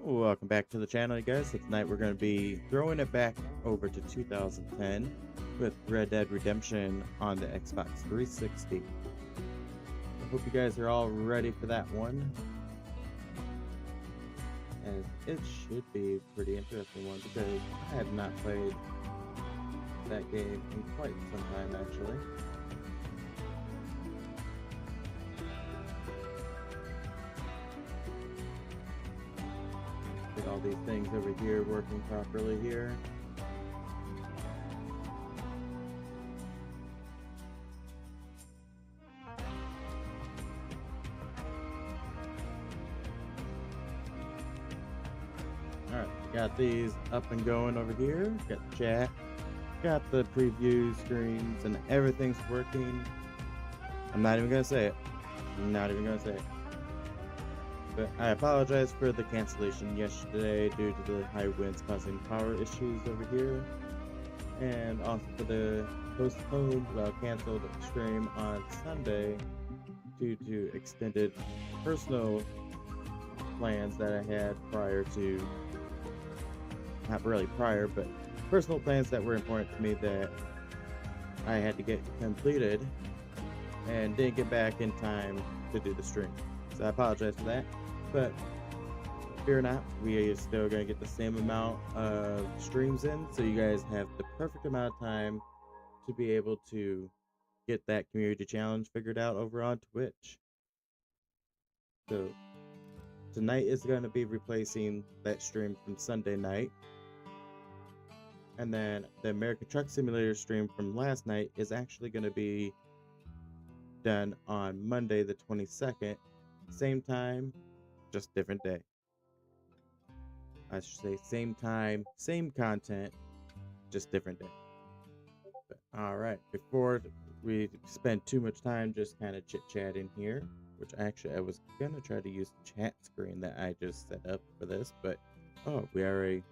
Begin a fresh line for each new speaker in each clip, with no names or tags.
Welcome back to the channel, you guys. So tonight we're going to be throwing it back over to 2010 with Red Dead Redemption on the Xbox 360. I hope you guys are all ready for that one, as it should be a pretty interesting one because I have not played that game in quite some time, actually. Get all these things over here working properly here. Alright, got these up and going over here. Got the chat. Got the preview screens and everything's working. I'm not even gonna say it. I'm not even gonna say it. But I apologize for the cancellation yesterday due to the high winds causing power issues over here. And also for the postponed, well, canceled stream on Sunday due to extended personal plans that I had prior to, not really prior, but personal plans that were important to me that I had to get completed and didn't get back in time to do the stream. So I apologize for that, but fear not, we are still going to get the same amount of streams in, so you guys have the perfect amount of time to be able to get that community challenge figured out over on Twitch. So tonight is going to be replacing that stream from Sunday night. And then the American Truck Simulator stream from last night is actually going to be done on Monday the 22nd. Same time, just different day. I should say same time, same content, just different day. But, all right, before we spend too much time just kind of chit-chatting here, which actually I was going to try to use the chat screen that I just set up for this, but oh, we already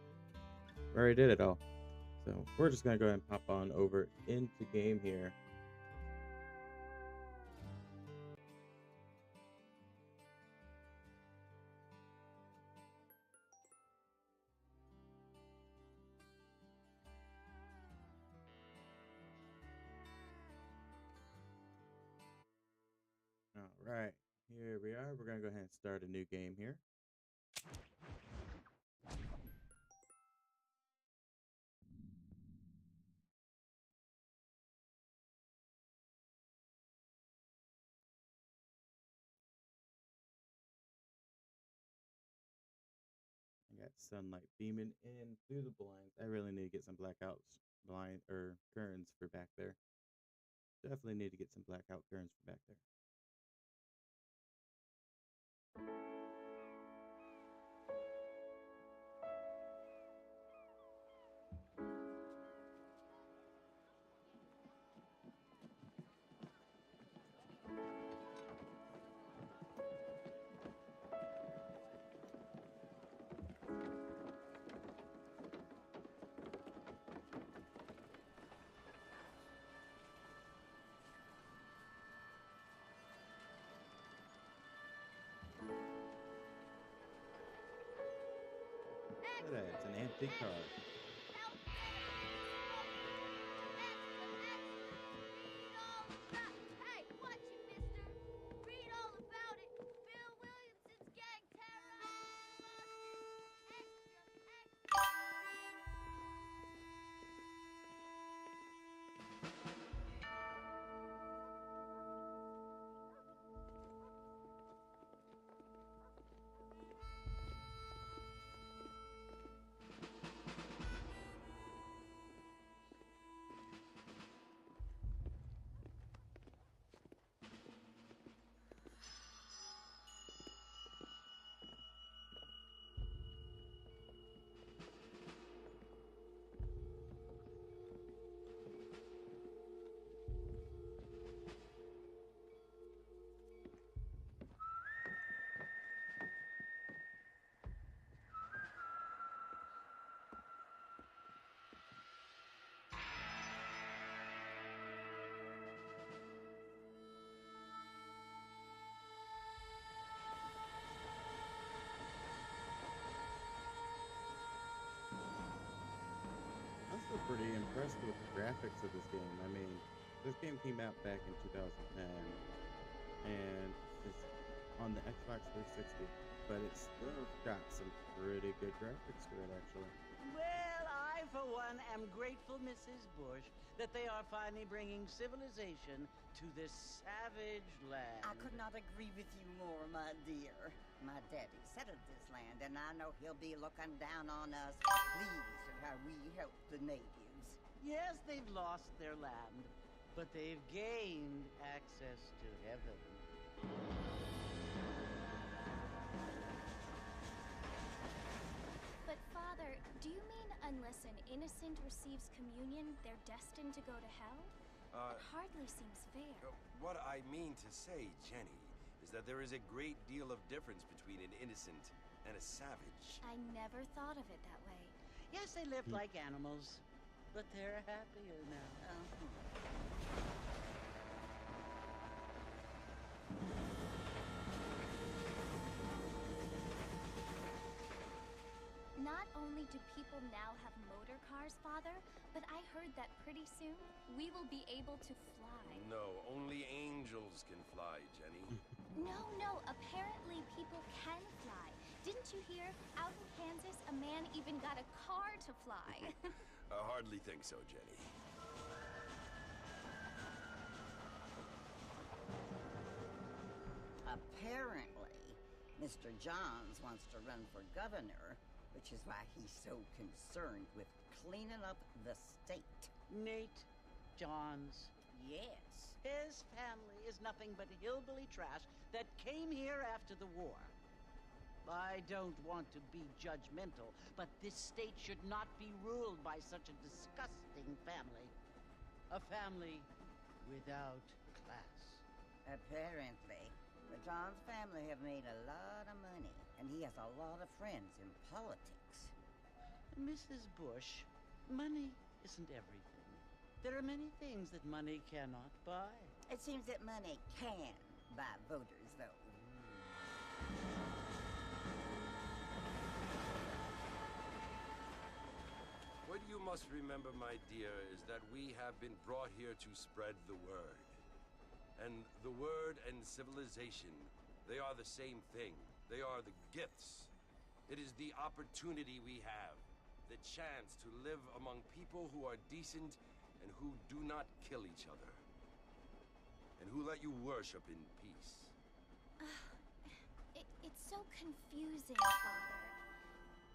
did it all. So we're just going to go ahead and pop on over into game here. All right, here we are. We're going to go ahead and start a new game here. I got sunlight beaming in through the blinds. I really need to get some blackouts blind or curtains for back there. Definitely need to get some blackout curtains for back there. Look at that, it's an antique car. pretty impressed with the graphics of this game. I mean, this game came out back in 2010, and it's on the Xbox 360, but it's still got some pretty good graphics to it, actually.
Well, I, for one, am grateful, Mrs. Bush, that they are finally bringing civilization to this savage land.
I could not agree with you more, my dear. My daddy settled this land, and I know he'll be looking down on us, pleased at how we help the natives.
Yes, they've lost their land, but they've gained access to heaven.
But Father, do you mean unless an innocent receives communion, they're destined to go to hell? It hardly seems fair.
What I mean to say, Jenny, is that there is a great deal of difference between an innocent and a savage.
I never thought of it that way.
Yes, they lived like animals, but they're happier now.
Not only do people now have motor cars, Father, but I heard that pretty soon we will be able to fly.
No, only angels can fly, Jenny.
No, apparently people can fly. Didn't you hear? Out in Kansas, a man even got a car to fly.
I hardly think so, Jenny.
Apparently, Mr. Johns wants to run for governor, which is why he's so concerned with cleaning up the state.
Nate Johns.
Yes.
His family is nothing but hillbilly trash that came here after the war. I don't want to be judgmental, but this state should not be ruled by such a disgusting family. A family without class.
Apparently. The Johns family have made a lot of money, and he has a lot of friends in politics.
Mrs. Bush, money isn't everything. There are many things that money cannot buy.
It seems that money can buy voters, though.
What you must remember, my dear, is that we have been brought here to spread the word. And the word and civilization, they are the same thing. They are the gifts. It is the opportunity we have, the chance to live among people who are decent and who do not kill each other. And who let you worship in peace.
It's so confusing, Father.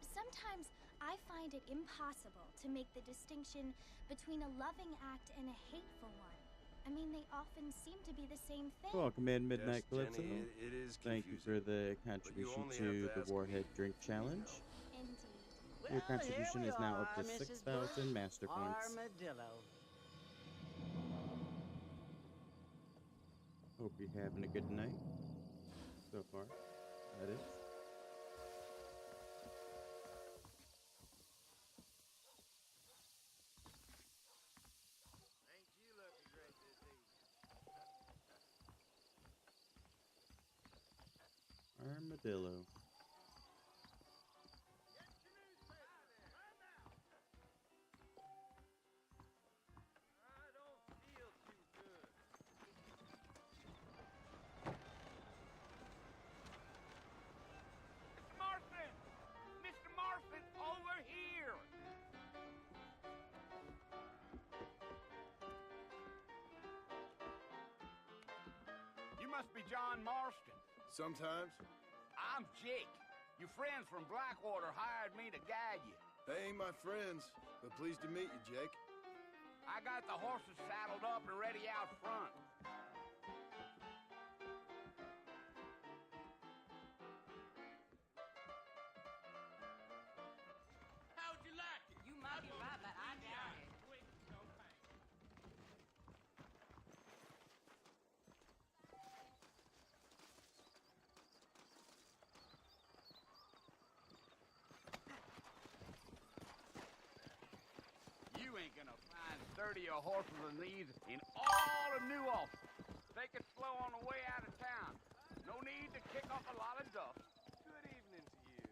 Sometimes I find it impossible to make the distinction between a loving act and a hateful one. I mean, they often seem to be the same thing.
Welcome in, Midnight
Yes,
Calypso.
Jenny, it is
Thank you for the contribution
only
to
have to
the
ask
Warhead
me,
Drink
you
Challenge.
know.
Indeed.
Your
Well,
contribution
here
is
we
now up to
are, Mrs.
6,000
Bush.
master points.
Armadillo.
Hope you're having a good night. So far, that is.
Ain't you looking great this evening?
Armadillo.
Get your newspaper. Right now. I don't feel too good.
Mr. Marston! Mr. Marston, over here! You must be John Marston.
Sometimes.
I'm Jake. Your friends from Blackwater hired me to guide you.
They ain't my friends, but pleased to meet you, Jake.
I got the horses saddled up and ready out front.
How'd you like it?
You might be right, but I doubt it.
Quick, no pain. You ain't gonna find sturdier horses than these in all of New Ulster. Take it slow on the way out of town. No need to kick up a lot of dust.
Good evening to you.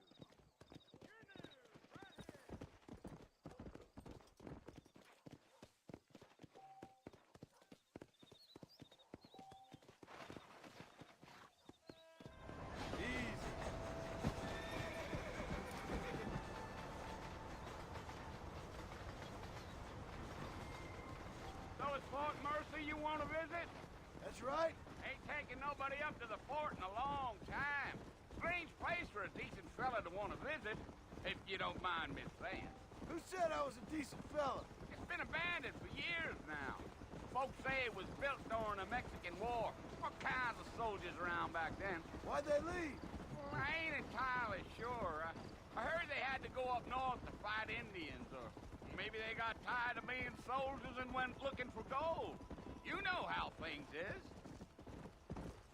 That's right.
Ain't taken nobody up to the fort in a long time. Strange place for a decent fella to want to visit, if you don't mind me saying.
Who said I was a decent fella?
It's been abandoned for years now. Folks say it was built during the Mexican War. What kinds of soldiers around back then?
Why'd they leave?
Well, I ain't entirely sure. I heard they had to go up north to fight Indians, or maybe they got tired of being soldiers and went looking for gold. You know how things is.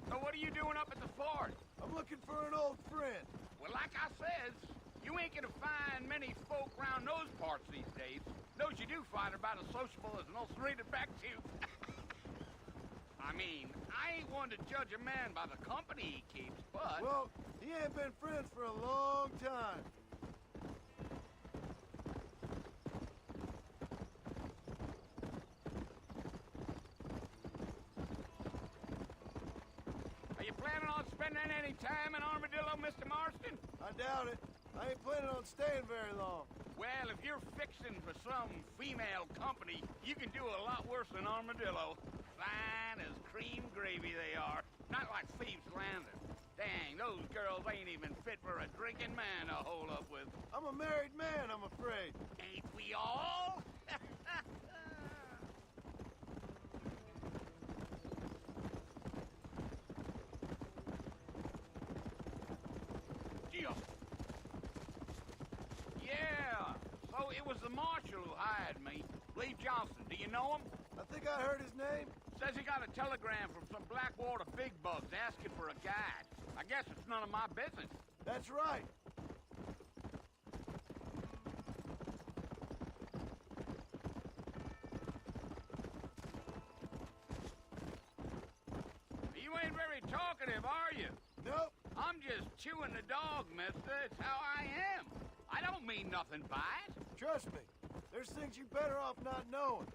So what are you doing up at the fort?
I'm looking for an old friend.
Well, like I says, you ain't gonna find many folk around those parts these days. Those you do find are about as sociable as an ulcerated back tooth. I mean, I ain't one to judge a man by the company he keeps, but...
Well, he ain't been friends for a long time.
Are you planning on spending any time in Armadillo, Mr. Marston?
I doubt it. I ain't planning on staying very long.
Well, if you're fixing for some female company, you can do a lot worse than Armadillo. Fine as cream gravy they are. Not like Thieves' Landing. Dang, those girls ain't even fit for a drinking man to hold up with.
I'm a married man, I'm afraid.
Ain't we all? Gio. Yeah, so it was the marshal who hired me. Lee Johnson, do you know him?
I think I heard his name.
Says he got a telegram from some Blackwater big bugs asking for a guide. I guess it's none of my business.
That's right.
You ain't very talkative, are you?
Nope.
I'm just chewing the dog, mister. It's how I am. I don't mean nothing by it.
Trust me. There's things you better off not knowing.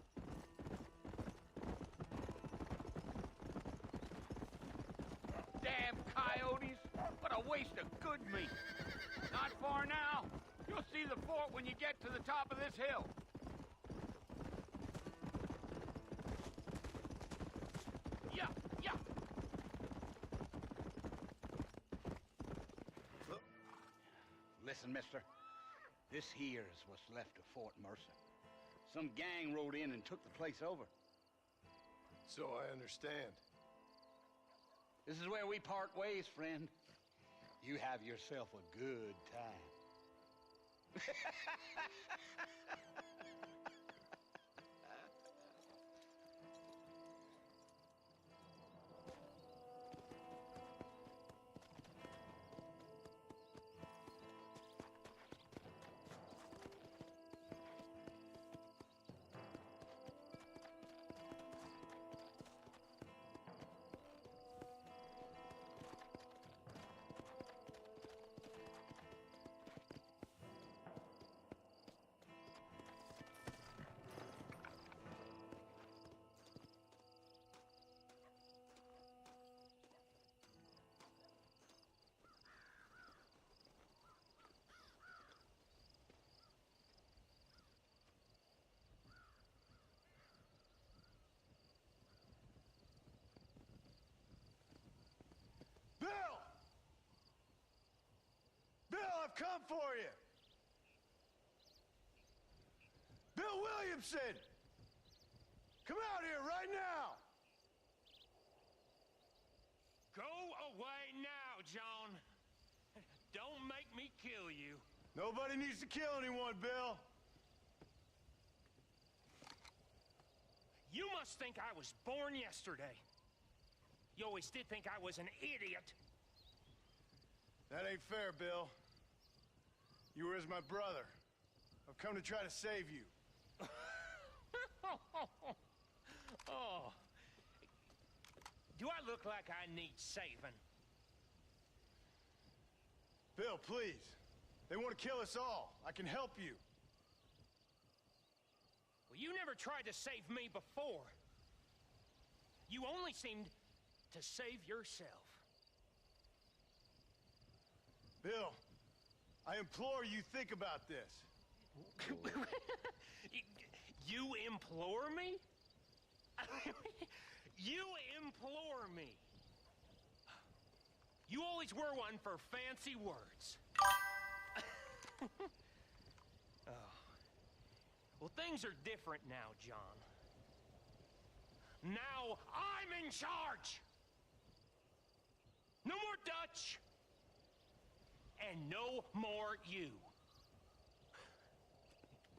Damn coyotes. What a waste of good meat. Not far now. You'll see the fort when you get to the top of this hill. Yeah, yeah. Listen, mister. This here is what's left of Fort Mercer. Some gang rode in and took the place over.
So I understand.
This is where we part ways, friend. You have yourself a good time.
Bill! Bill, I've come for you! Bill Williamson! Come out here right now!
Go away now, John. Don't make me kill you.
Nobody needs to kill anyone, Bill.
You must think I was born yesterday. You always did think I was an idiot.
That ain't fair, Bill. You were as my brother. I've come to try to save you.
Oh. Do I look like I need saving?
Bill, please. They want to kill us all. I can help you.
Well, you never tried to save me before. You only seemed to save yourself.
Bill, I implore you, think about this.
You implore me? You implore me. You always were one for fancy words. Oh. Well, things are different now, John. Now I'm in charge! No more Dutch! And no more you.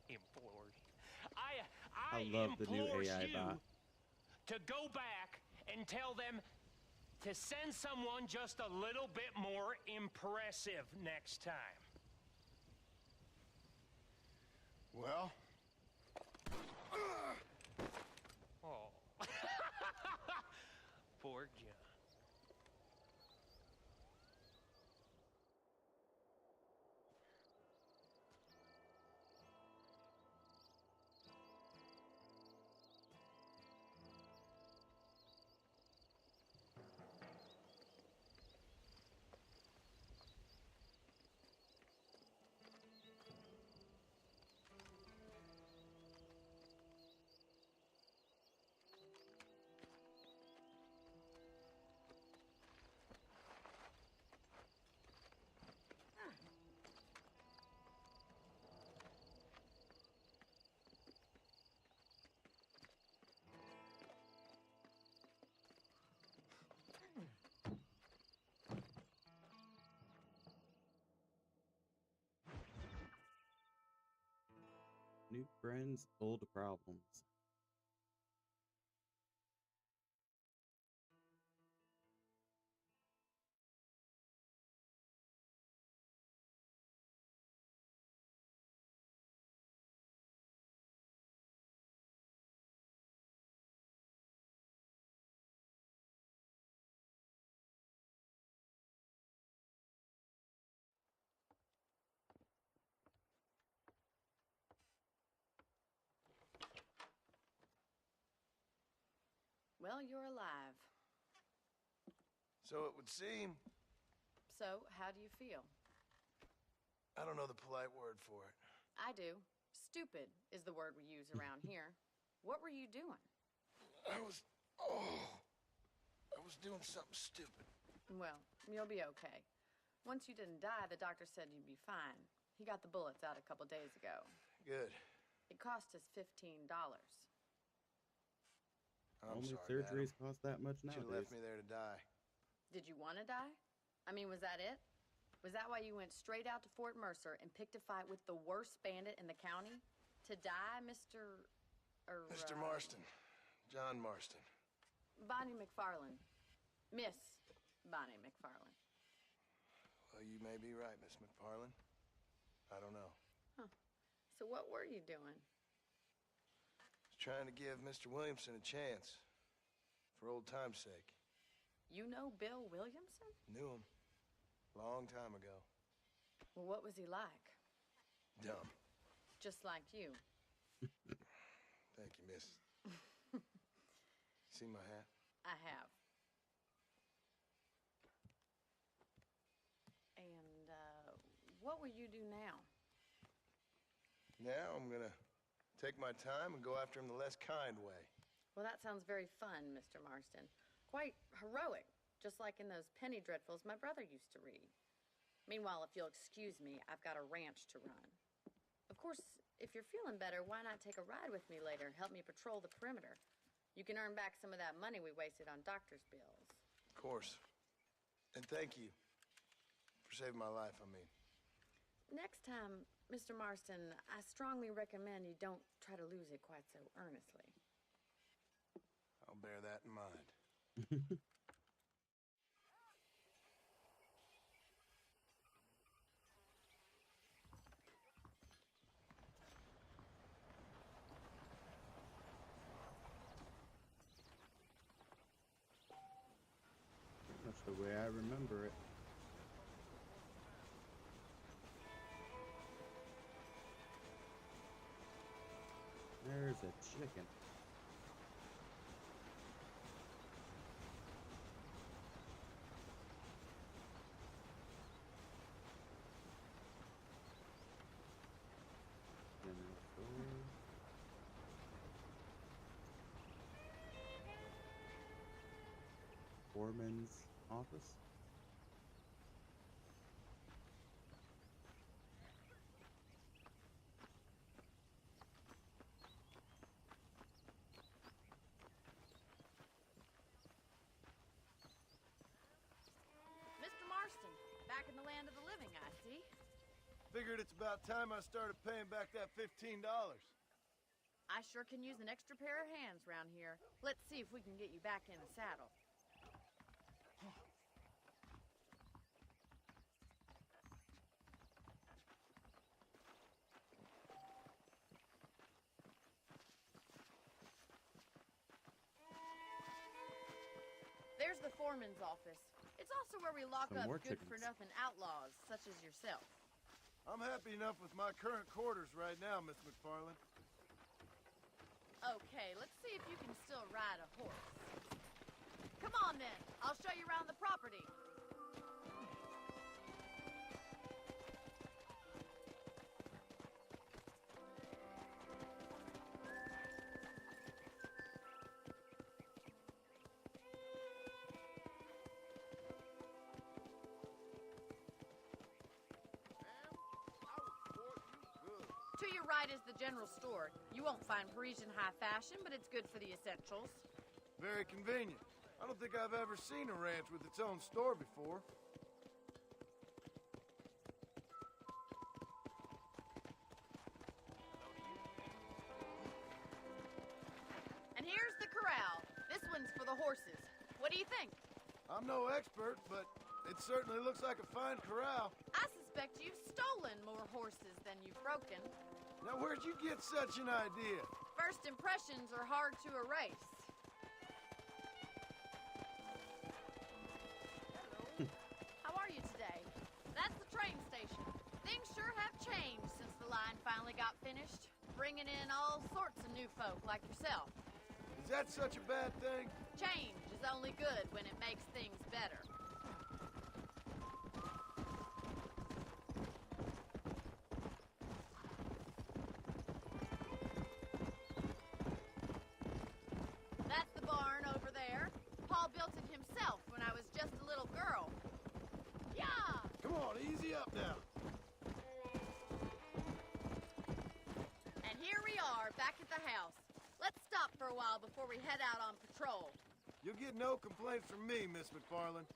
Implore you. I
love the new
implore
AI
you
bot.
to go back and tell them to send someone just a little bit more impressive next time.
Well?
Oh. Poor John.
New friends, old problems.
Well, you're alive.
So it would seem.
So, how do you feel?
I don't know the polite word for it.
I do. Stupid is the word we use around here. What were you doing?
I was doing something stupid.
Well, you'll be okay. Once you didn't die, the doctor said you'd be fine. He got the bullets out a couple days ago.
Good.
It cost us $15.
I'm
Only
sorry,
surgeries
madam.
cost that much
Should have
nowadays.
left me there to die.
Did you want to die? I mean, was that it? Was that why you went straight out to Fort Mercer and picked a fight with the worst bandit in the county? To die, Mr.
Mr. Marston. John Marston.
Bonnie McFarland. Miss Bonnie McFarland.
Well, you may be right, Miss McFarland. I don't know.
Huh. So what were you doing?
Was trying to give Mr. Williamson a chance. For old time's sake.
You know Bill Williamson?
Knew him. Long time ago.
Well, what was he like?
Dumb.
Just like you.
Thank you, miss. See my hat?
I have. And, what will you do now?
Now I'm gonna take my time and go after him the less kind way.
Well, that sounds very fun, Mr. Marston. Quite heroic, just like in those penny dreadfuls my brother used to read. Meanwhile, if you'll excuse me, I've got a ranch to run. Of course, if you're feeling better, why not take a ride with me later? Help me patrol the perimeter. You can earn back some of that money we wasted on doctor's bills.
Of course. And thank you for saving my life, I mean.
Next time, Mr. Marston, I strongly recommend you don't try to lose it quite so earnestly.
I'll bear that in mind.
That's the way I remember it. There's a chicken. General store. foreman's office.
Mr. Marston, back in the land of the living, I see.
Figured it's about time I started paying back that $15.
I sure can use an extra pair of hands round here. Let's see if we can get you back in the saddle. There's the foreman's office. It's also where we lock
Some
up
more
good-for-nothing outlaws, such as yourself.
I'm happy enough with my current quarters right now, Miss McFarland.
Okay, let's see if you can still ride a horse. Come on, then. I'll show you around the property. To your right is the general store. You won't find Parisian high fashion, but it's good for the essentials.
Very convenient. I don't think I've ever seen a ranch with its own store before.
And here's the corral. This one's for the horses. What do you think?
I'm no expert, but it certainly looks like a fine corral.
I suspect you've stolen more horses than you've broken.
Now, where'd you get such an idea?
First impressions are hard to erase. How are you today? That's the train station. Things sure have changed since the line finally got finished, bringing in all sorts of new folk like yourself.
Is that such a bad thing?
Change is only good when it makes things better. That's the barn over there. Paul built it himself when I was just a little girl. Yeah!
Come on, easy up now.
And here we are, back at the house. Let's stop for a while before we head out on patrol.
You'll get no complaints from me, Miss McFarland.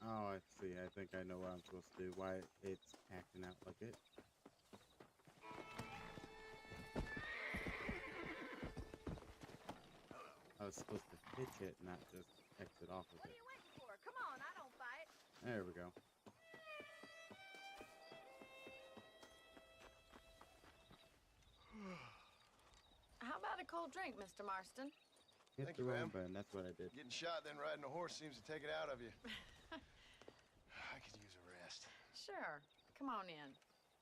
Oh, I see. I think I know what I'm supposed to do. Why it's acting out like it. I was supposed to hitch it, not just exit off of
What are
it.
you waiting for? Come on, I don't fight.
There we go.
How about a cold drink, Mr. Marston?
Hit
Thank
the
you,
wrong
ma'am.
button. That's what I did.
Getting shot, then riding a horse seems to take it out of you. I could use a rest.
Sure. Come on in.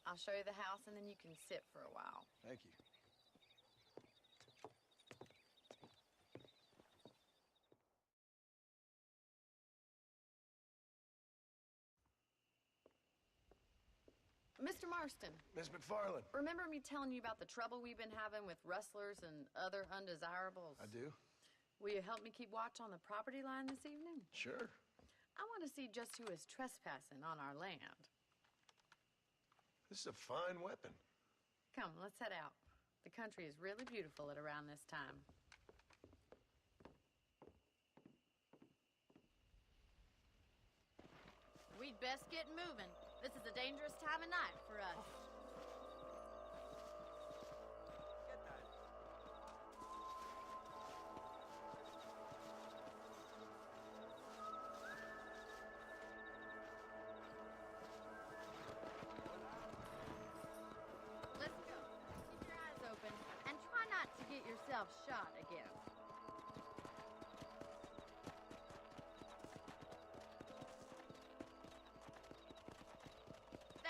I'll show you the house, and then you can sit for a while.
Thank you.
Mr. Marston,
Miss McFarland.
remember me telling you about the trouble we've been having with rustlers and other undesirables?
I do?
Will you help me keep watch on the property line this evening?
Sure.
I want to see just who is trespassing on our land.
This is a fine weapon.
Come, let's head out. The country is really beautiful at around this time. We'd best get moving. This is a dangerous time of night for us. Let's go. Keep your eyes open and try not to get yourself shot again.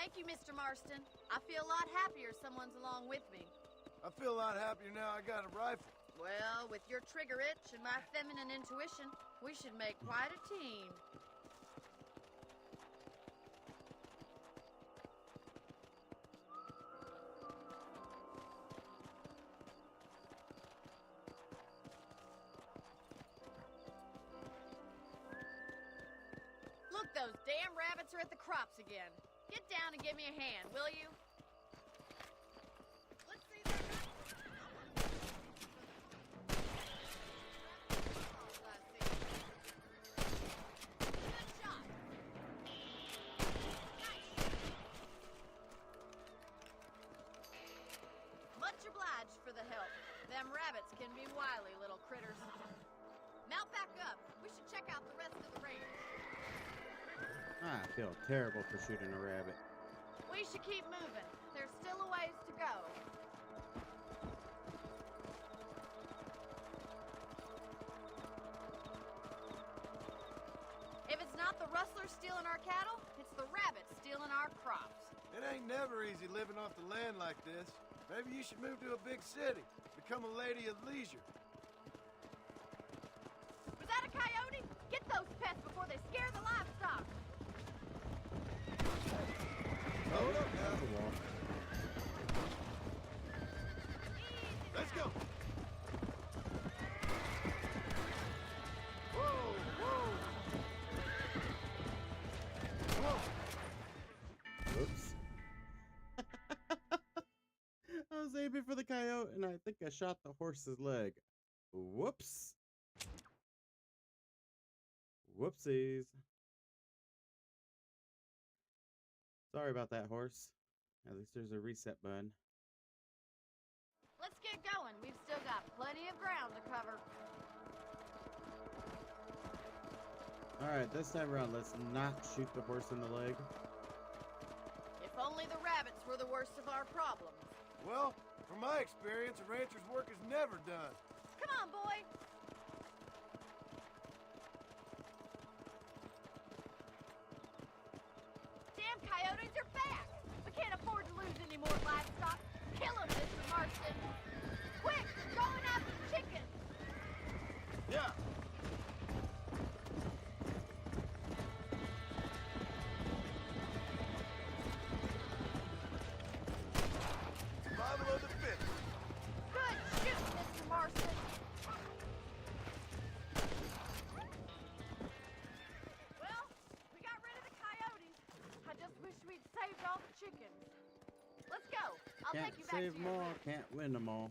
Thank you, Mr. Marston. I feel a lot happier someone's along with me.
I feel a lot happier now I got a rifle.
Well, with your trigger itch and my feminine intuition, we should make quite a team. Look, those damn rabbits are at the crops again. Get down and give me a hand, will you? Let's see their Good shot. Nice. Much obliged for the help. Them rabbits can be wily little critters. Mount back up. We should check out the rest of the range.
I feel terrible for shooting a rabbit.
We should keep moving. There's still a ways to go. If it's not the rustlers stealing our cattle, it's the rabbits stealing our crops.
It ain't never easy living off the land like this. Maybe you should move to a big city. Become a lady of leisure.
Was that a coyote? Get those pests before they scare the livestock.
Hold up now.
That's a wall.
Let's go. Whoa, whoa. Whoa.
Whoops. I was aiming for the coyote and I think I shot the horse's leg. Whoops. Whoopsies. Sorry about that, horse. At least there's a reset button.
Let's get going. We've still got plenty of ground to cover.
Alright, this time around, let's not shoot the horse in the leg.
If only the rabbits were the worst of our problems.
Well, from my experience, a rancher's work is never done.
Come on, boy. Damn coyotes are back! We can't afford to lose any more livestock. Kill them, Mr. Marston. Quick, going after the chickens.
Yeah. Survival of the fittest.
Good shoot, Mr. Marston. Well, we got rid of the coyotes. I just wish we'd saved all the chickens. Let's go. I'll
Can't
take you back
save
to
them
your
all,
ranch.
can't win them all.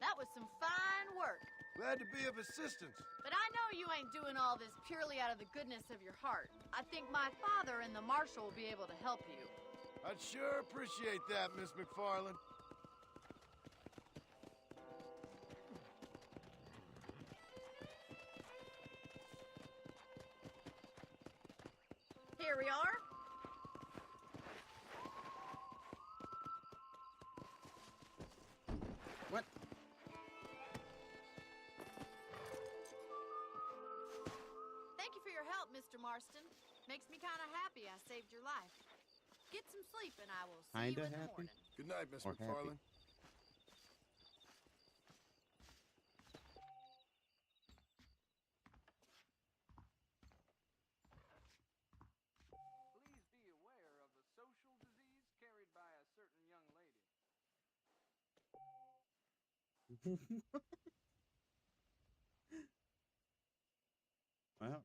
That was some fine work.
Glad to be of assistance.
But I know you ain't doing all this purely out of the goodness of your heart. I think my father and the marshal will be able to help you.
I'd sure appreciate that, Miss McFarland.
Here we are.
What?
Thank you for your help, Mr. Marston. Makes me kind of happy I saved your life. Get some sleep and I will see you
Kinda
in the
happy?
morning.
Good night, Miss
Or happy.
McFarland.
Please be aware of a social disease carried by a certain young lady.
Well,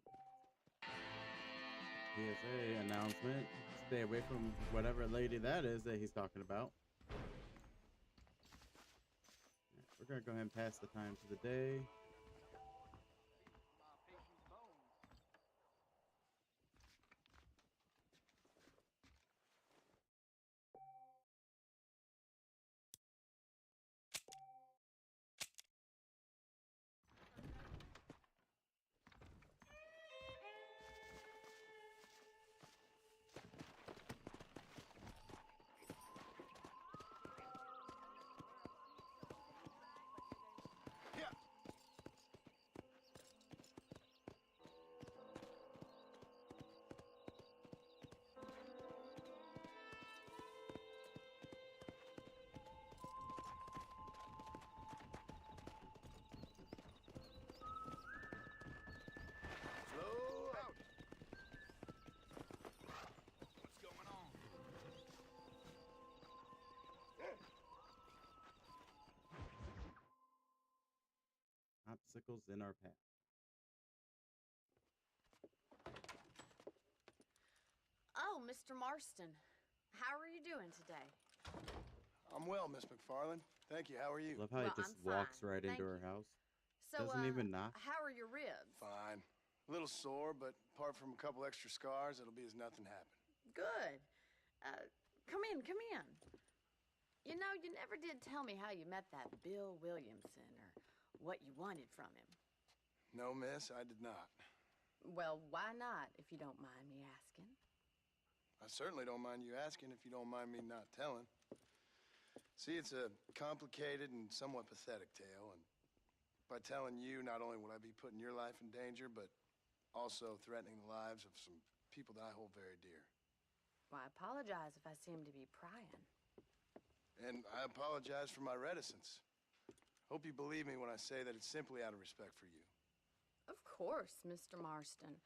PSA announcement. Stay away from whatever lady that is that he's talking about. We're gonna go ahead and pass the time for the day.
My patient's bones.
obstacles in our path.
Oh, Mr. Marston. How are you doing today?
I'm well, Miss McFarland. Thank you. How are you?
Love how
Well,
he just
I'm
walks
fine,
right
thank
into her
you.
house.
So,
Doesn't even knock.
how are your ribs?
Fine. A little sore, but apart from a couple extra scars, it'll be as nothing happened.
Good. Come in, come in. You know, you never did tell me how you met that Bill Williamson or what you wanted from him.
No, miss, I did not.
Well, why not, if you don't mind me asking?
I certainly don't mind you asking if you don't mind me not telling. See, it's a complicated and somewhat pathetic tale, and by telling you, not only would I be putting your life in danger, but also threatening the lives of some people that I hold very dear.
Well, I apologize if I seem to be prying.
And I apologize for my reticence. Hope you believe me when I say that it's simply out of respect for you.
Of course, Mr. Marston.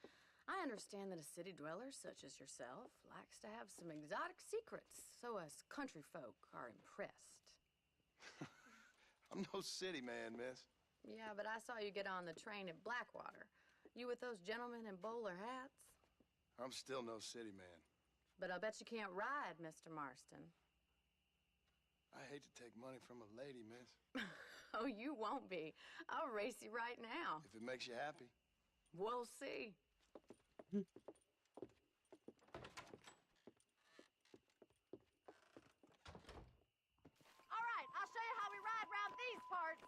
I understand that a city dweller such as yourself likes to have some exotic secrets, so us country folk are impressed.
I'm no city man, miss.
Yeah, but I saw you get on the train at Blackwater. You with those gentlemen in bowler hats?
I'm still no city man.
But I bet you can't ride, Mr. Marston.
I hate to take money from a lady, miss.
Oh, you won't be. I'll race you right now.
If it makes you happy.
We'll see. All right, I'll show you how we ride around these parts.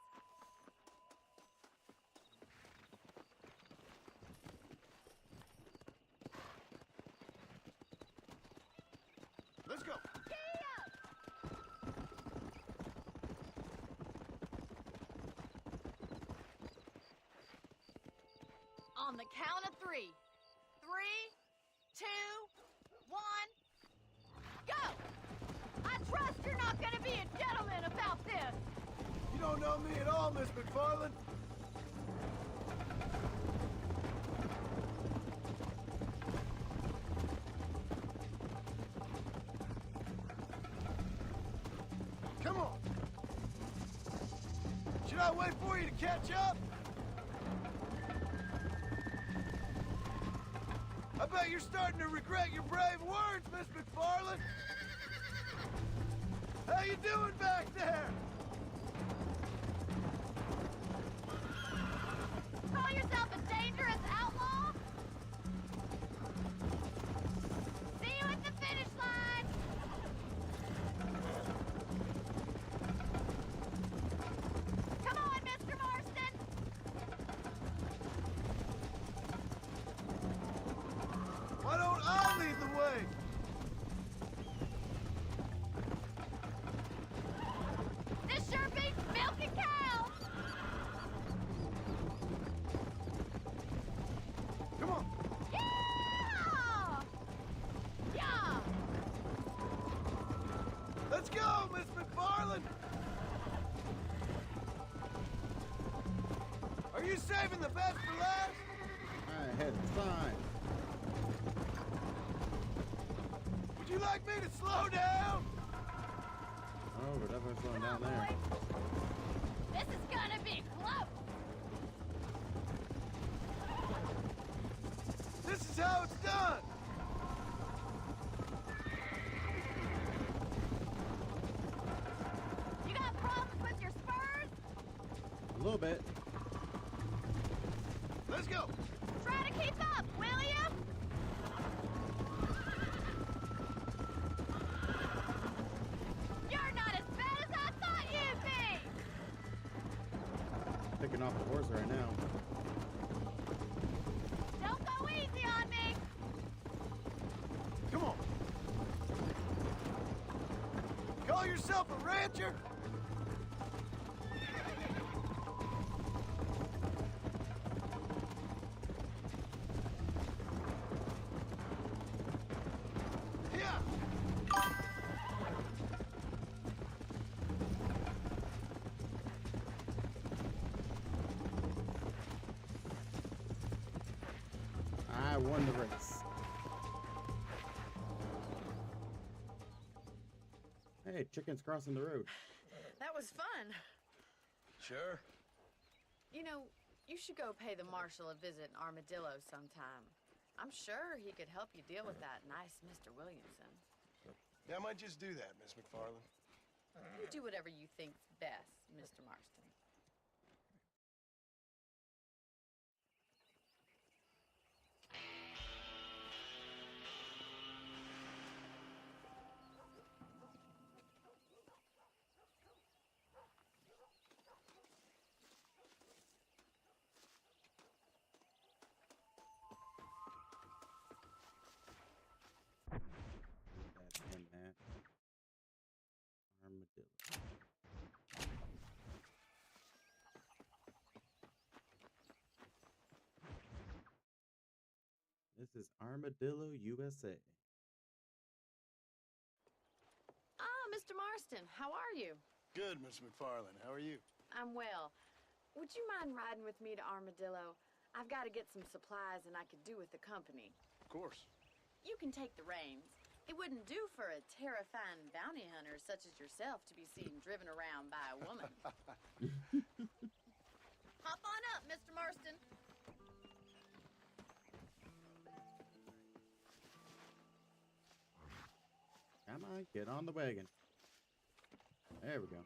Let's go.
Giddy up! On the count of 3. 3, 2, 1, go! I trust you're not gonna be a gentleman about this.
You don't know me at all, Miss McFarland. Come on. Should I wait for you to catch up? I bet you're starting to regret your brave words, Miss McFarland. How you doing back there?
Call yourself a dangerous outlaw? See you at the finish line! Come on, Mr. Marston!
Why don't I lead the way?
This sure beats milking cows!
Come on.
Yeah! Yeah!
Let's go, Miss McFarland. Are you saving the best for last?
I had sign.
Would you like me to slow down?
Oh, we're definitely slowing
Come
down
on,
there.
boys. This is gonna be close!
This is how it's done.
You got problems with your spurs?
A little bit.
Let's go.
Try to keep up, will you? You're not as bad as I thought you'd be!
Picking off the horse right now.
Don't go easy on me!
Come on. Call yourself a rancher? Yeah.
I won the race. Hey, chickens crossing the road.
That was fun.
Sure.
You know, You should go pay the marshal a visit in Armadillo sometime. I'm sure he could help you deal with that nice Mr. Williamson.
Yeah, I might just do that, Miss McFarland.
You do whatever you think's best, Mr. Marston.
That and that. Armadillo. This is Armadillo, USA.
Ah, Mr. Marston, how are you?
Good, Miss McFarland. How are you?
I'm well. Would you mind riding with me to Armadillo? I've got to get some supplies and I could do with the company.
Of course.
You can take the reins. It wouldn't do for a terrifying bounty hunter such as yourself to be seen driven around by a woman. Hop on up, Mr. Marston.
Come on, get on the wagon. There we go.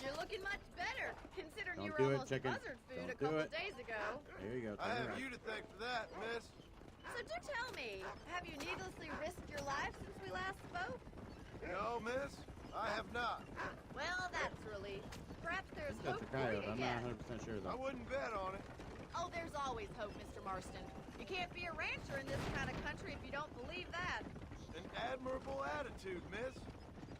You're looking much better, considering
Don't
you
do
were
it,
almost
chicken.
buzzard food
Don't
a
do
couple
it.
days ago.
There you go.
I
turn
have
around.
you to thank for that, miss.
So do tell me, have you needlessly risked your life since we last spoke?
No, miss, I have not.
Well, that's a relief. Perhaps there's
That's
hope
a
for
coyote.
you
I'm
yet.
not 100% sure
I
though.
wouldn't bet on it.
Oh, there's always hope, Mr. Marston. You can't be a rancher in this kind of country if you don't believe that.
An admirable attitude, miss.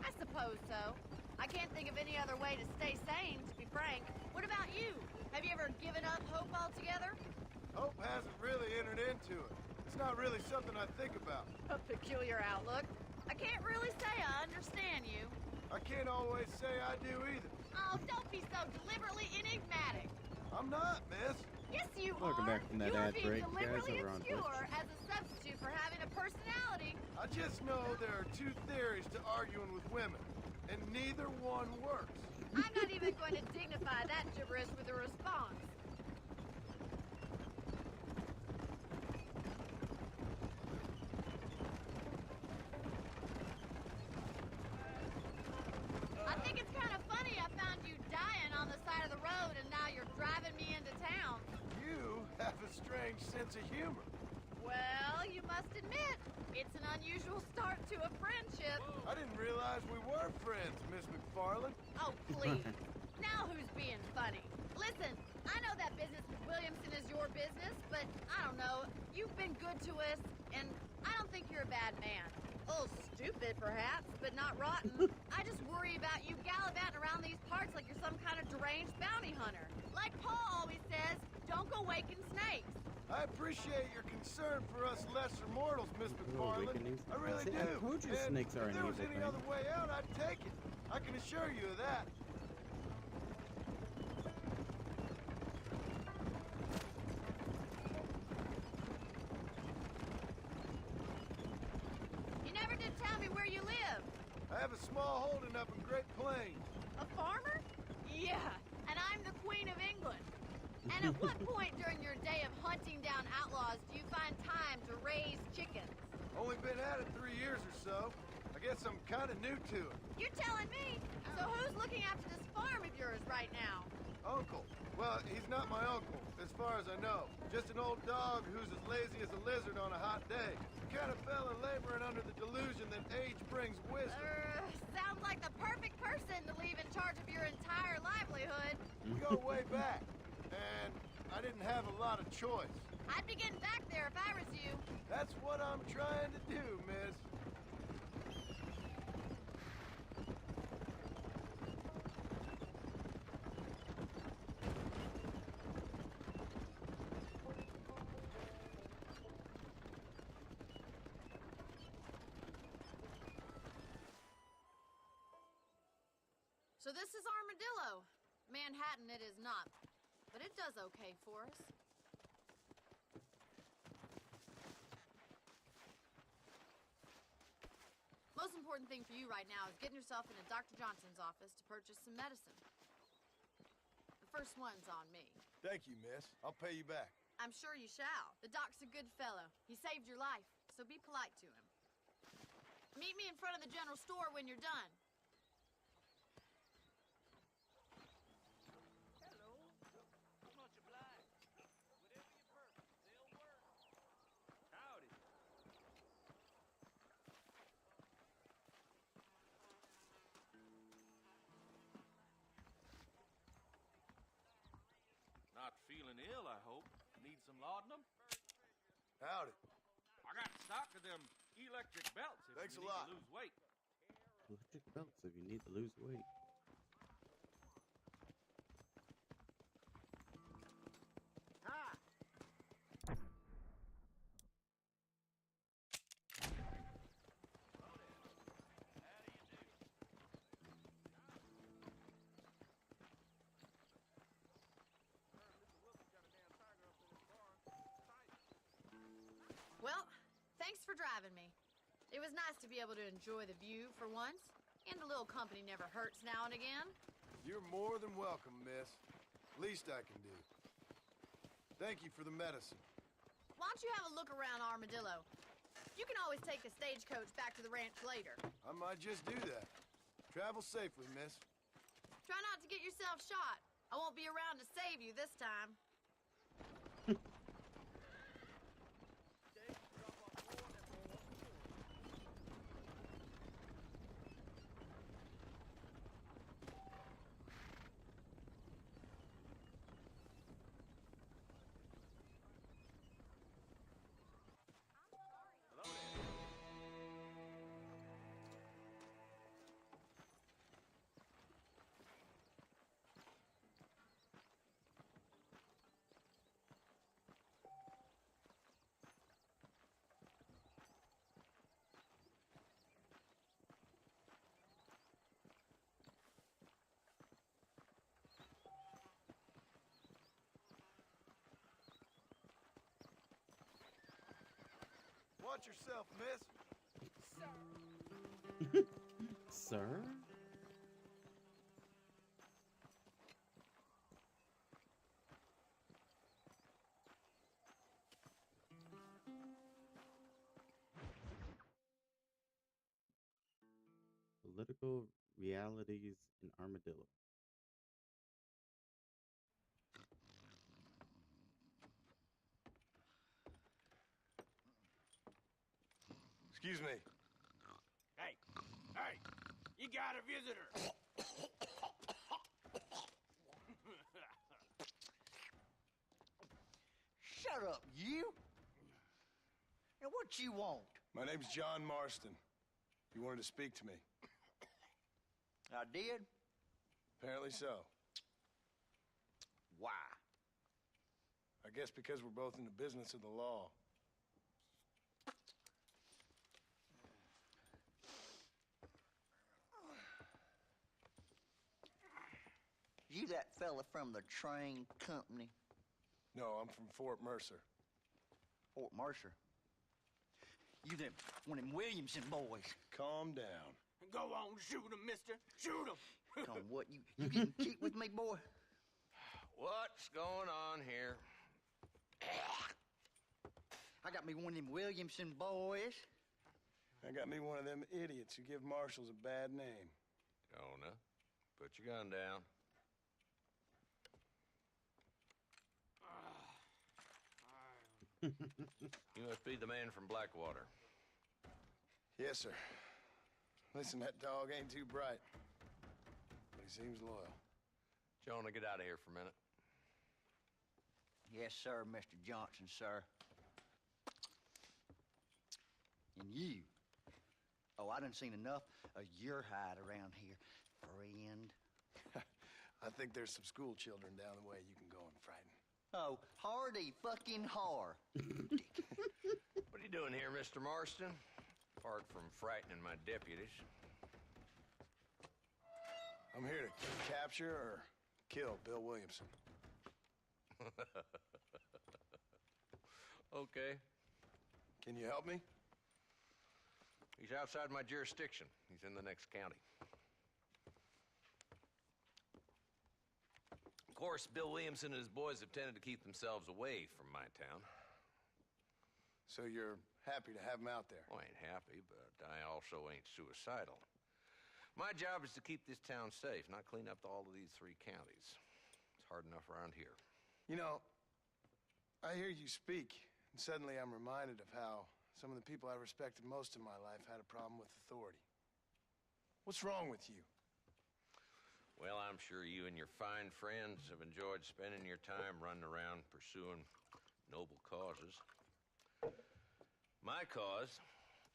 I suppose so. I can't think of any other way to stay sane, to be frank. What about you? Have you ever given up hope altogether?
Hope hasn't really entered into it. It's not really something I think about.
A peculiar outlook. I can't really say I understand you.
I can't always say I do either.
Oh, don't be so deliberately enigmatic.
I'm not, miss.
Yes, you
Welcome
are.
back from that
you are
ad
being
break, guys,
deliberately
over on
obscure as a substitute for having a personality.
I just know there are two theories to arguing with women, and neither one works.
I'm not even going to dignify that gibberish with a response. I think it's kind of funny I found you dying on the side of the road and now you're driving me into town.
You have a strange sense of humor.
Well, you must admit, it's an unusual start to a friendship.
I didn't realize we were friends, Miss McFarland.
Oh, please. Now who's being funny? Listen, I know that business with Williamson is your business, but I don't know. You've been good to us, and I don't think you're a bad man. A little stupid, perhaps, but not rotten. I just worry about you gallivanting around these parts like you're some kind of deranged bounty hunter. Like Paul always says, don't go waking snakes.
I appreciate your concern for us lesser mortals, Miss McFarland.
awakenings.
I really
See,
do.
I told you
And
snakes are
if
an
there was
evil
any
thing.
other way out, I'd take it. I can assure you of that.
You never did tell me where you live.
I have a small holding up in Great Plains.
A farmer? Yeah, and I'm the Queen of England. And at what point during your day of hunting down outlaws do you find time to raise chickens?
Only been at it 3 years or so. I guess I'm kind of new to it.
You're telling me? So who's looking after this farm of yours right now?
Uncle. Well, he's not my uncle, as far as I know. Just an old dog who's as lazy as a lizard on a hot day. The kind of fella laboring under the delusion that age brings wisdom.
Sounds like the perfect person to leave in charge of your entire livelihood.
We go way back, and I didn't have a lot of choice.
I'd be getting back there if I was you.
That's what I'm trying to do, miss.
So this is Armadillo. Manhattan it is not, but it does okay for us. Most important important thing for you right now is getting yourself into Dr. Johnson's office to purchase some medicine. The first one's on me.
Thank you, miss. I'll pay you back.
I'm sure you shall. The doc's a good fellow. He saved your life, so be polite to him. Meet me in front of the general store when you're done.
Hello. Much obliged. Whatever your purpose, they'll work. Howdy. Not feeling ill, I hope. Need some laudanum?
Howdy.
I got stock of them electric belts if
Thanks
you
a
need
lot.
to lose weight.
Electric belts if you need to lose weight.
Hi.
Well, thanks for driving me. It was nice to be able to enjoy the view for once, and a little company never hurts now and again.
You're more than welcome, miss. Least I can do. Thank you for the medicine.
Why don't you have a look around Armadillo? You can always take a stagecoach back to the ranch later.
I might just do that. Travel safely, miss.
Try not to get yourself shot. I won't be around to save you this time.
Watch yourself, miss.
Sir? Political realities in Armadillo.
Excuse me.
Hey, you got a visitor.
Shut up, you! Now, what you want?
My name's John Marston. You wanted to speak to me.
I did?
Apparently so.
Why?
I guess because we're both in the business of the law.
You that fella from the train company?
No, I'm from Fort Mercer.
Fort Mercer? You them, one of them Williamson boys.
Calm down.
Go on, shoot him, mister. Shoot him.
Come, what, you getting cute with me, boy?
What's going on here?
I got me one of them Williamson boys.
I got me one of them idiots who give marshals a bad name.
Jonah, put your gun down. You must be the man from Blackwater.
Yes, sir. Listen, that dog ain't too bright, but he seems loyal.
Jonah, get out of here for a minute.
Yes, sir, Mr. Johnson, sir. And you. Oh, I done seen enough of your hide around here, friend.
I think there's some school children down the way you can go and frighten.
Oh, hardy fucking har.
What are you doing here, Mr. Marston? Apart from frightening my deputies.
I'm here to capture or kill Bill Williamson.
Okay.
Can you help me?
He's outside my jurisdiction. He's in the next county. Of course, Bill Williamson and his boys have tended to keep themselves away from my town.
So you're happy to have him out there?
Well, I ain't happy, but I also ain't suicidal. My job is to keep this town safe, not clean up all of these 3 counties. It's hard enough around here.
You know, I hear you speak, and suddenly I'm reminded of how some of the people I respected most in my life had a problem with authority. What's wrong with you?
Well, I'm sure you and your fine friends have enjoyed spending your time running around pursuing noble causes. My cause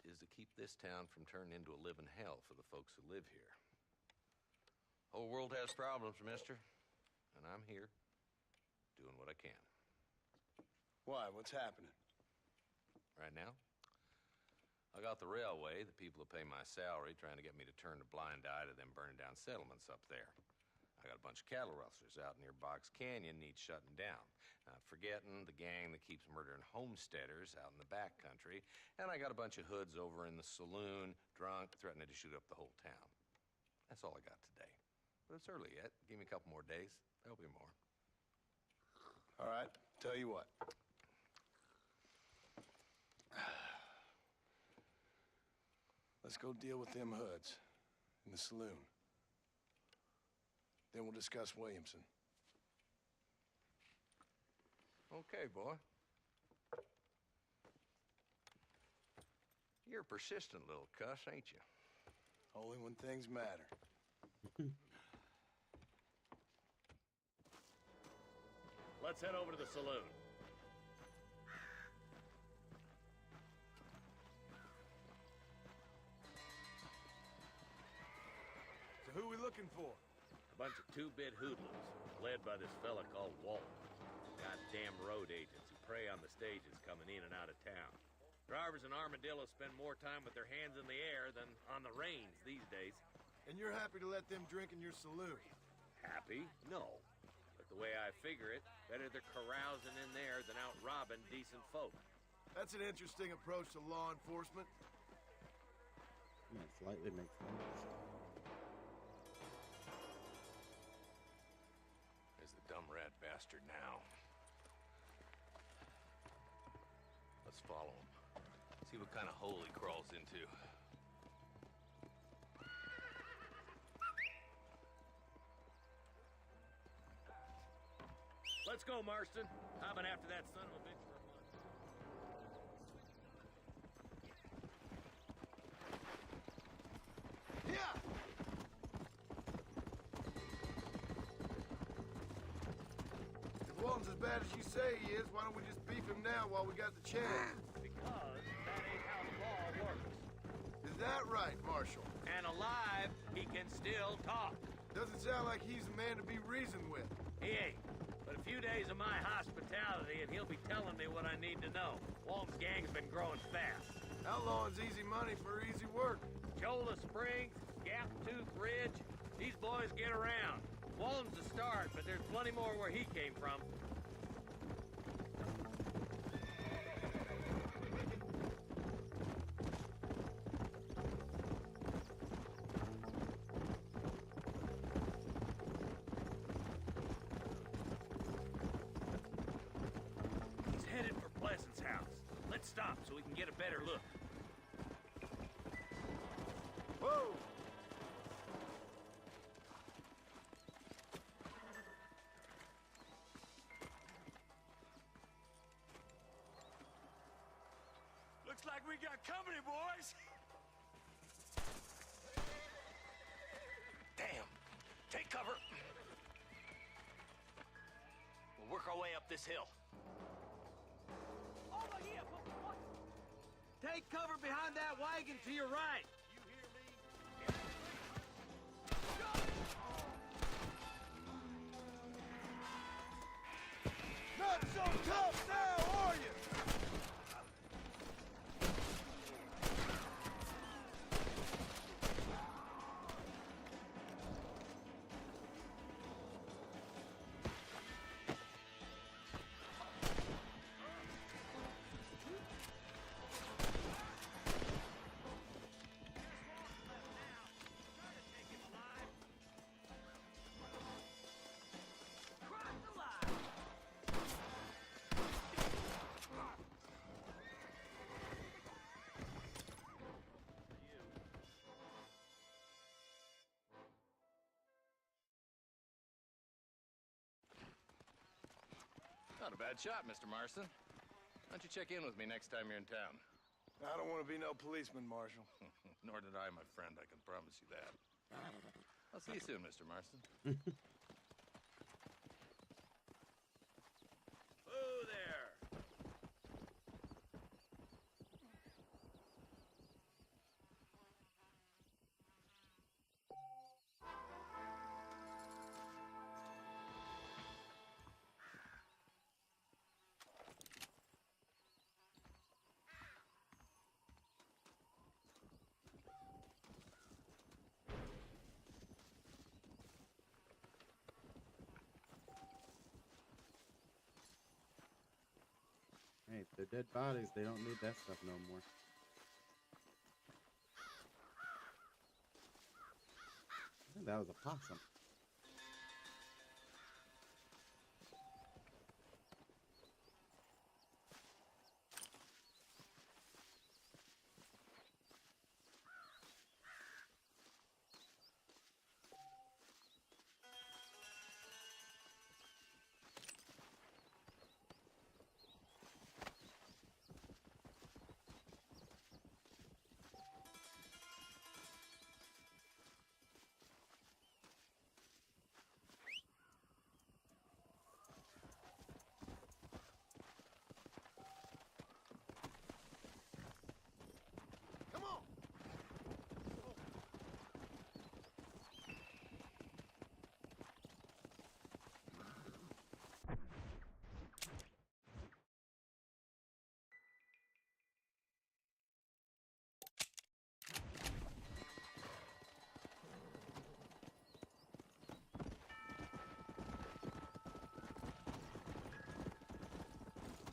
is to keep this town from turning into a living hell for the folks who live here. Whole world has problems, mister, and I'm here doing what I can.
Why? What's happening?
Right now, I got the railway, the people who pay my salary, trying to get me to turn a blind eye to them burning down settlements up there. I got a bunch of cattle rustlers out near Box Canyon needs shutting down. Not forgetting the gang that keeps murdering homesteaders out in the back country. And I got a bunch of hoods over in the saloon, drunk, threatening to shoot up the whole town. That's all I got today. But it's early yet. Give me a couple more days. There'll be more.
All right, tell you what. Let's go deal with them hoods in the saloon. Then we'll discuss Williamson.
Okay, boy. You're a persistent little cuss, ain't you?
Only when things matter.
Let's head over to the saloon.
So who are we looking for?
A bunch of two-bit hoodlums, led by this fella called Walt. Goddamn road agents who prey on the stages coming in and out of town. Drivers in Armadillo spend more time with their hands in the air than on the reins these days.
And you're happy to let them drink in your saloon?
Happy? No. But the way I figure it, better they're carousing in there than out robbing decent folk.
That's an interesting approach to law enforcement.
That slightly makes sense.
There's the dumb rat bastard now. Let's follow him. See what kind of hole he crawls into.
Let's go, Marston. I've been after that son of a bitch for a month.
Yeah! If Walton's as bad as you say he is, why don't we just beef him now while we got the chance?
Because that ain't how the law works.
Is that right, Marshal?
And alive, he can still talk.
Doesn't sound like he's the man to be reasoned with.
He ain't. But a few days of my hospitality, and he'll be telling me what I need to know. Walton's gang's been growing fast.
Outlawing's easy money for easy work.
Cholla Springs, Gap Tooth Ridge, these boys get around. Walton's the start, but there's plenty more where he came from. He's headed for Pleasant's house. Let's stop so we can get a better look.
Whoa!
Looks like we got company, boys.
Damn! Take cover! We'll work our way up this hill.
Over here! Take cover behind that wagon to your right.
Not so tough now, are you?
bad shot, Mr. Marston. Why don't you check in with me next time you're in town?
I don't want to be no policeman, Marshal.
Nor did I, my friend. I can promise you that. I'll see you soon, Mr. Marston.
Whoa there!
Hey, they're dead bodies. They don't need that stuff no more. I think that was a possum.
Come on!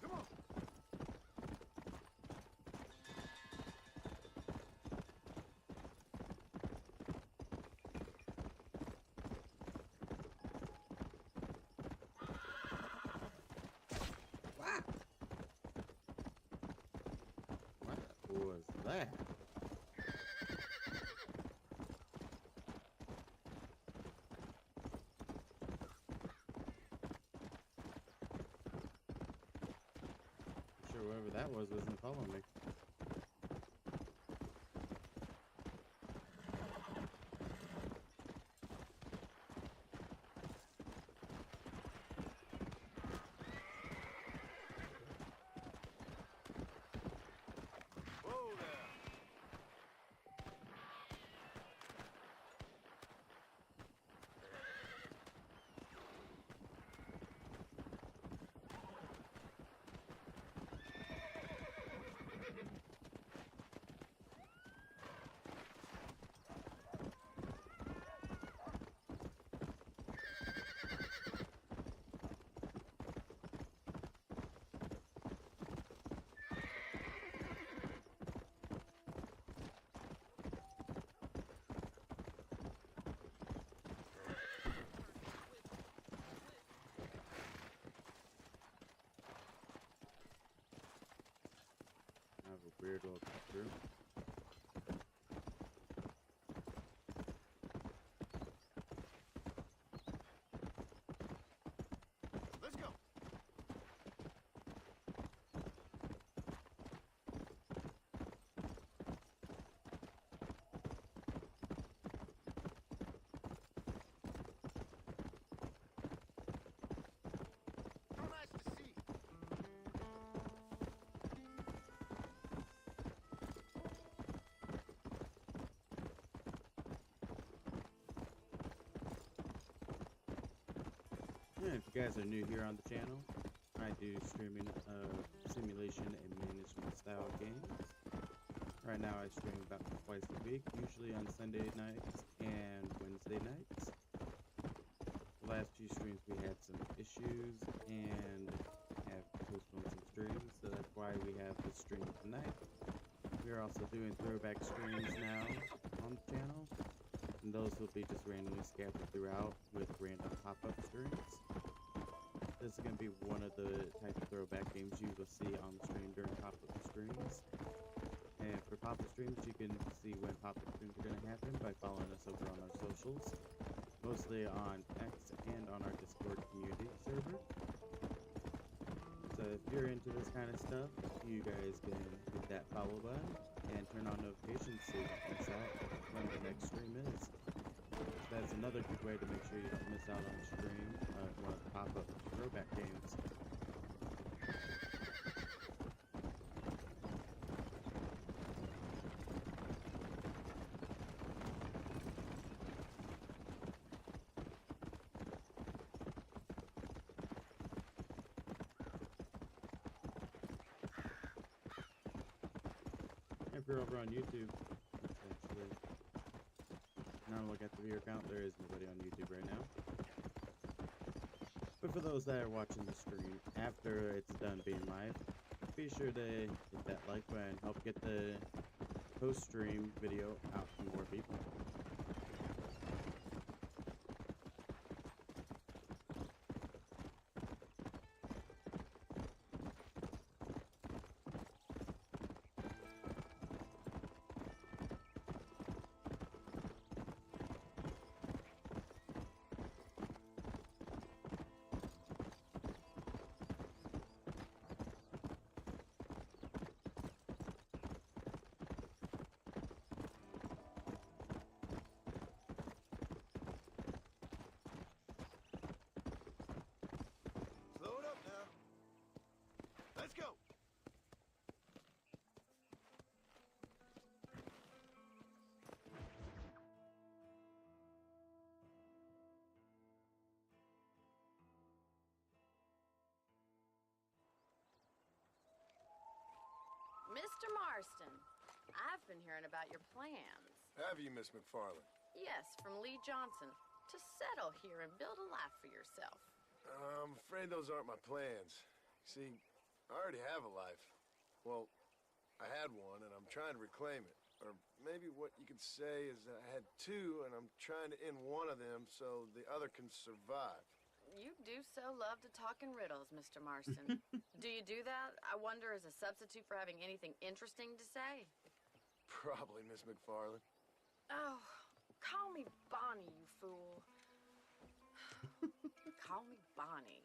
Come on!
Wow. What was that? Sure, whoever that was wasn't following me.
Whoa there!
I have a weird little cut through.
Let's go! So nice to see.
Yeah, if you guys are new here on the channel, I do streaming of simulation and management style games. Right now I stream about twice a week, usually on Sunday nights and Wednesday nights. The last few streams we had some issues and have postponed some streams, so that's why we have this stream tonight. We're also doing throwback streams now on the channel, and those will be just randomly scattered throughout with random pop-up streams. This is going to be one of the type of throwback games you will see on the stream during pop-up streams. And for pop-up streams, you can see when pop-up streams are going to happen by following us over on our socials, mostly on X and on our Discord community server. if you're into this kind of stuff, you guys can hit that follow button and turn on notifications so you don't miss out when the next stream is. That's another good way to make sure you don't miss out on the stream, one of the pop-up throwback games. If you're over on YouTube, actually, now look at the viewer count, there is nobody on YouTube right now. But for those that are watching the stream after it's done being live, be sure to hit that like button, help get the post-stream video out to more people.
Slow it up now. Let's go.
Mr. Marston, I've been hearing about your plans.
Have you, Miss McFarland?
Yes, from Lee Johnson. To settle here and build a life for yourself.
I'm afraid those aren't my plans. See, I already have a life. Well, I had one, and I'm trying to reclaim it. Or maybe what you could say is that I had two, and I'm trying to end one of them so the other can survive.
You do so love to talk in riddles, Mr. Marston. Do you do that, I wonder, as a substitute for having anything interesting to say?
Probably, Miss McFarland.
Oh, call me Bonnie, you fool. Call me Bonnie.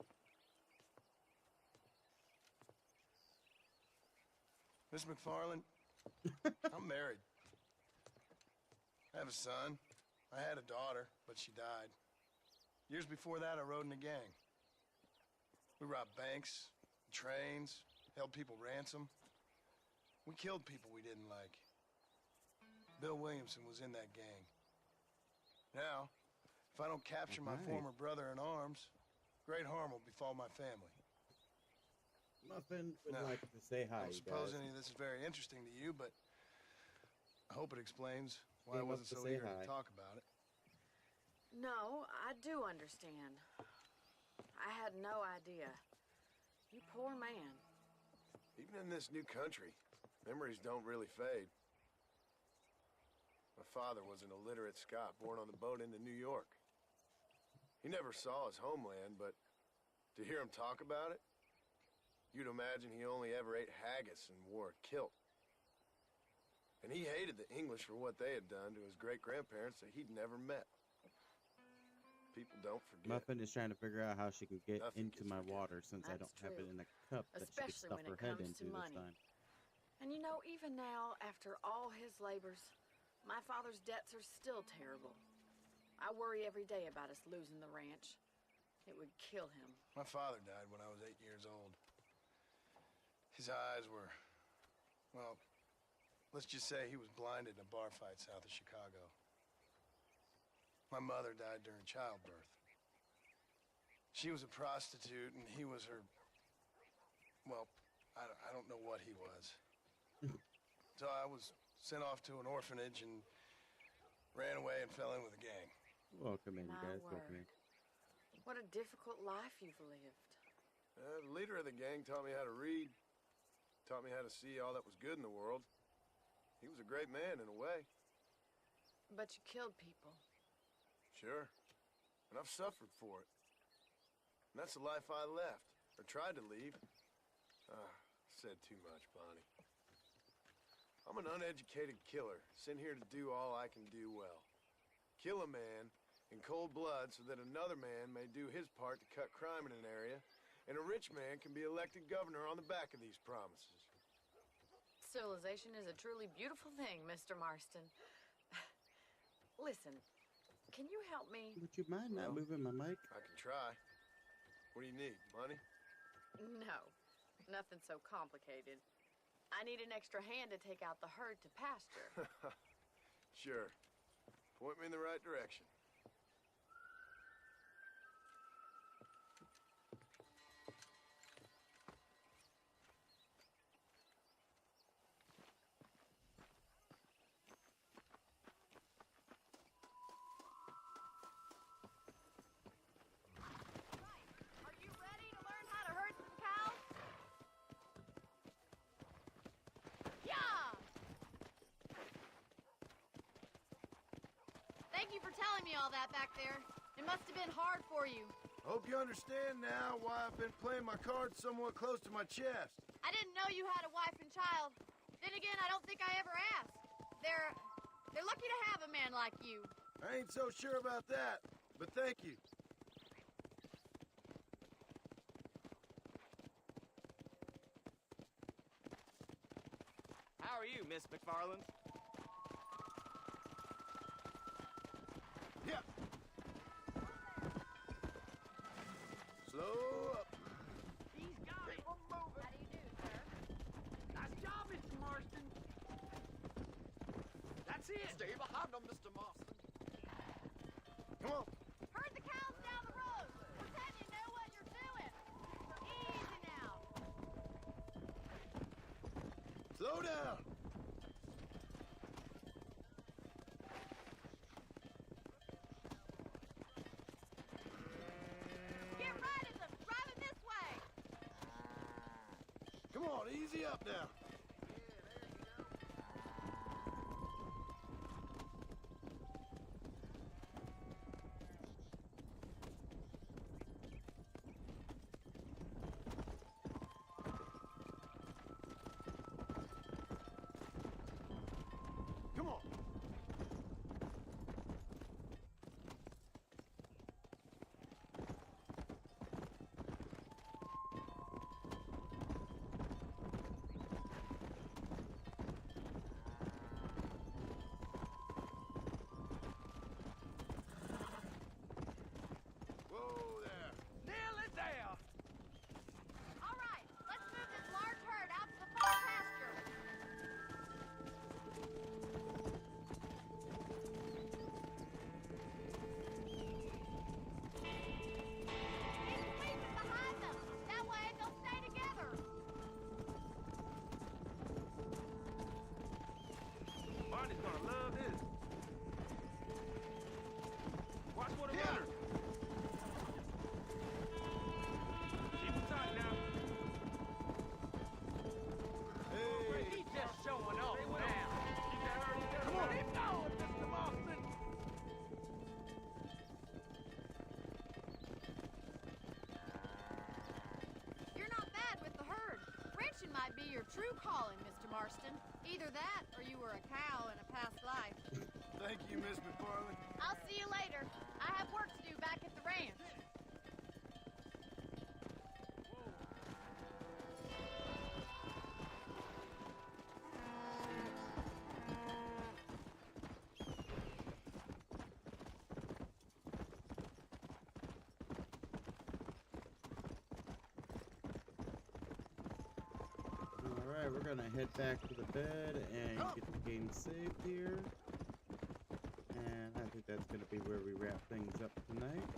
Miss McFarland, I'm married. I have a son. I had a daughter, but she died. Years before that, I rode in a gang. We robbed banks, trains, held people ransom. We killed people we didn't like. Bill Williamson was in that gang. Now, if I don't capture my former brother in arms, great harm will befall my family.
Muffin would
Now,
like to say hi,
I don't
you
suppose
guys.
any of this is very interesting to you, but I hope it explains why I
Came up
wasn't
to
so
say
eager
hi.
to talk about it.
No, I do understand. I had no idea. You poor man.
Even in this new country, memories don't really fade. My father was an illiterate Scot born on the boat into New York. He never saw his homeland, but to hear him talk about it, you'd imagine he only ever ate haggis and wore a kilt. And he hated the English for what they had done to his great-grandparents that he'd never met. People don't forget.
Muffin is trying to figure out how she can get
Nothing
into
gets
my
forgiven.
water since I don't
That's
have it
true.
in a cup that she can
Especially
stuff
when
her
it
head
comes to
into this
money.
time.
And you know, even now, after all his labors, my father's debts are still terrible. I worry every day about us losing the ranch. It would kill him.
My father died when I was 8 years old. His eyes were, well, let's just say he was blinded in a bar fight south of Chicago. My mother died during childbirth. She was a prostitute, and he was her, well, I don't know what he was. So I was sent off to an orphanage and ran away and fell in with a gang.
Welcome in, you
My
guys. Welcome in.
word. What a difficult life you've lived.
The leader of the gang taught me how to read, taught me how to see all that was good in the world. He was a great man in a way.
But you killed people.
Sure. And I've suffered for it. And that's the life I left, or tried to leave. Said too much, Bonnie. I'm an uneducated killer, sent here to do all I can do well. Kill a man in cold blood so that another man may do his part to cut crime in an area And a rich man can be elected governor on the back of these promises.
Civilization is a truly beautiful thing, Mr. Marston. Listen, can you help me?
Would you mind not moving my mic?
I can try. What do you need? Money?
No, nothing so complicated. I need an extra hand to take out the herd to pasture.
Sure. Point me in the right direction.
Are you ready to learn how to herd some cows? Yeah! Thank you for telling me all that back there. It must have been hard for you.
Hope you understand now why I've been playing my cards somewhat close to my chest.
I didn't know you had a wife and child. Then again, I don't think I ever asked. They're lucky to have a man like you.
I ain't so sure about that, but thank you.
How are you, Miss McFarland?
Yeah. Slow up.
He's got it. How do you do, sir? Nice job, Mr. Marston. That's it.
Stay behind them, Mr. Marston.
Come on.
Herd the cows down the road. Pretend you know what you're doing. Easy now.
Slow down.
Get right at them. Drive it this way.
Come on, easy up now. Come on. Whoa there.
Nearly there.
All right, let's move this large herd out to the far pasture. Keep sweeping behind them. That way they'll stay together.
Barney's gonna love this. Watch for the
Yeah.
runners. Keep them tight now.
Hey.
He's just showing off now. Keep that herd together.
Come on.
Keep going, Mr. Marston.
You're not bad with the herd. Ranching might be your true calling, Mr. Marston. Either that, or you were a cow in a past life.
Thank you, Miss McFarland.
I'll see you later. I have work to do back at the ranch.
Alright, we're gonna head back to the bed and get the game saved here. And I think that's gonna be where we wrap things up tonight.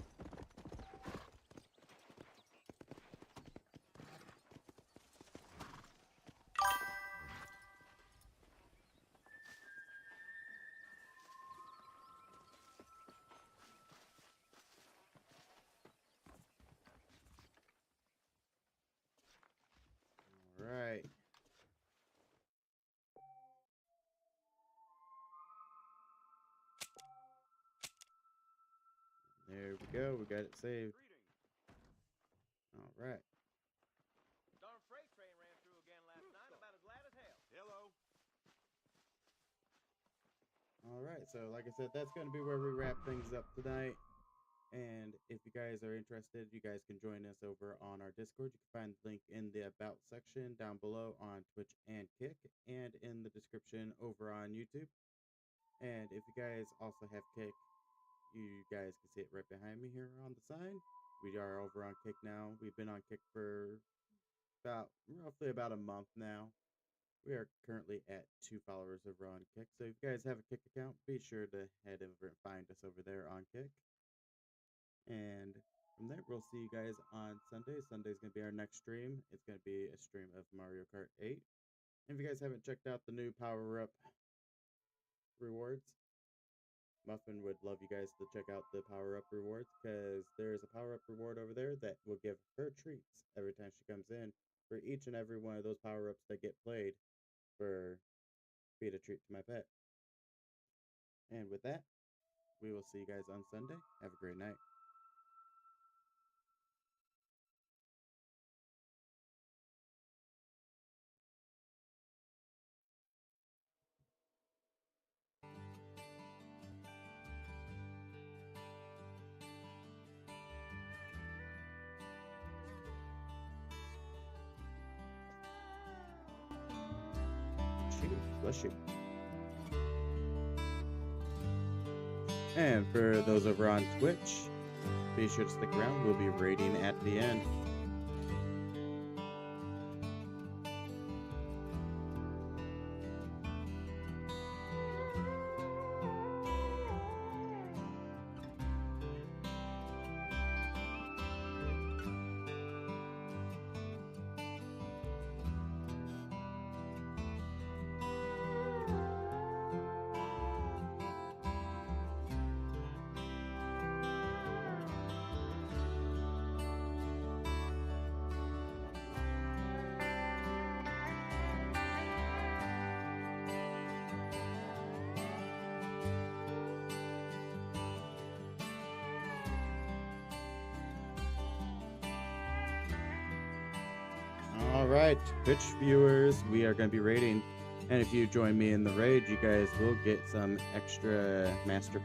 Alright. There we go, we got it saved. Alright.
Darn freight train ran through again last night. About as glad as hell. Hello.
Alright, so like I said, that's going to be where we wrap things up tonight. And if you guys are interested, you guys can join us over on our Discord. You can find the link in the About section down below on Twitch and Kick, and in the description over on YouTube. And if you guys also have Kick, you guys can see it right behind me here on the side. We are over on Kick now. We've been on Kick for roughly about a month now. We are currently at 2 followers over on Kick. So if you guys have a Kick account, be sure to head over and find us over there on Kick. And from there, we'll see you guys on Sunday. Sunday's going to be our next stream. It's going to be a stream of Mario Kart 8. And if you guys haven't checked out the new power-up rewards, Muffin would love you guys to check out the power-up rewards, because there's a power-up reward over there that will give her treats every time she comes in for each and every one of those power-ups that get played for feed a treat to my pet. And with that, we will see you guys on Sunday. Have a great night. Bless you. And for those over on Twitch, be sure to stick around. We'll be raiding at the end. Alright, Twitch viewers, we are going to be raiding, and if you join me in the raid, you guys will get some extra master points.